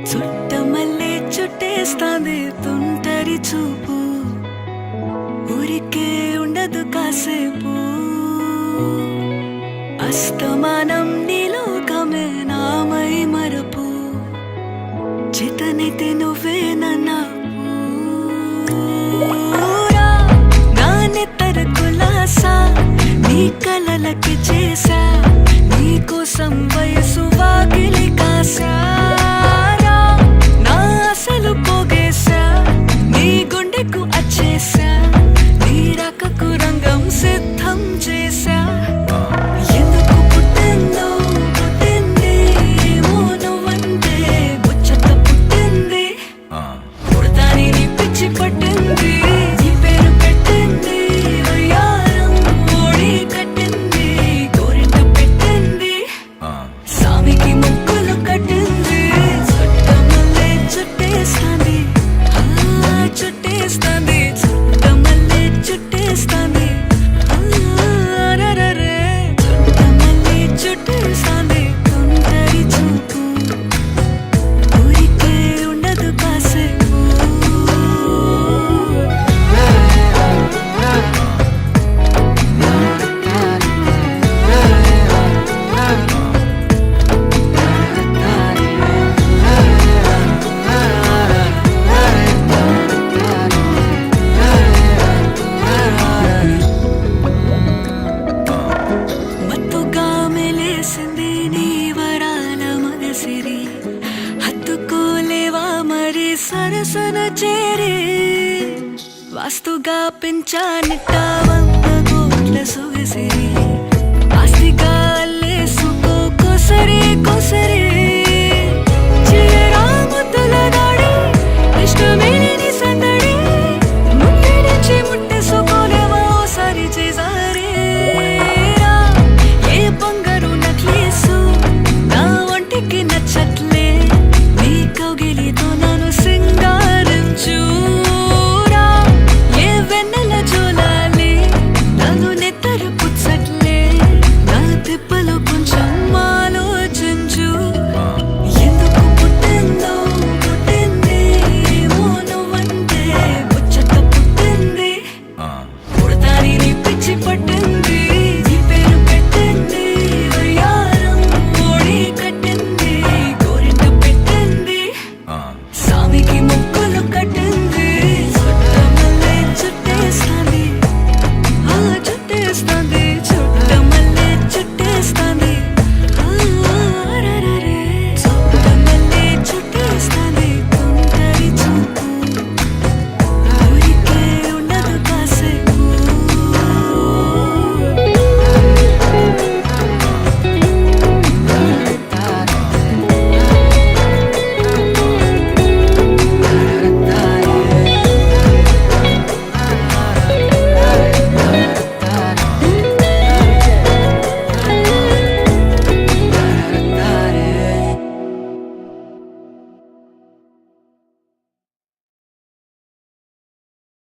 చుట్టమల్లే చుట్టేస్తాంది తుంటరి చూపు, ఊరికే ఉండదు కాసేపు. అస్తమానం నీలోకమే నామై మరపు, చేతనైతే నువ్వే నాన్నెత్తర కులాసా నీ కలలకి చేసా, నీ కోసం వయసు వాకిలి కాసా. నా అసలు పోగేశా, నీ గుండెకు అచ్చేసా, నీ రకకు రంగం సిద్ధం చేసా. ఎందుకు పుట్టిందో పుట్టింది, ఏమో నువ్వంటే ముచ్చట పుట్టింది. పుడతాని నీ పిచ్చి పట్టింది, నీ పేరు పెట్టింది వయ్యారం ఓడి కట్టింది, గోరింట పెట్టింది, సామికి ముక్కులు కట్టింది. చుట్టమల్లే చుట్టేస్తాంది, చుట్టేస్తాంది, చుట్టమల్లే చుట్టేస్తాంది, రరరే. చుట్టమల్లే చుట్టేస్తాంది తుంటరి చూపు, ఊరికే ఉండదు కాసేపు. మత్తుగా మెలేసింది నీ వరాల మనసిరి, హత్తుకోలేవా మరి సరసన చేరి. వాస్తుగా పెంచానిట్ట 100 కోట్ల సొగసిరి, ఆస్తిగా అల్లేసుకో సరి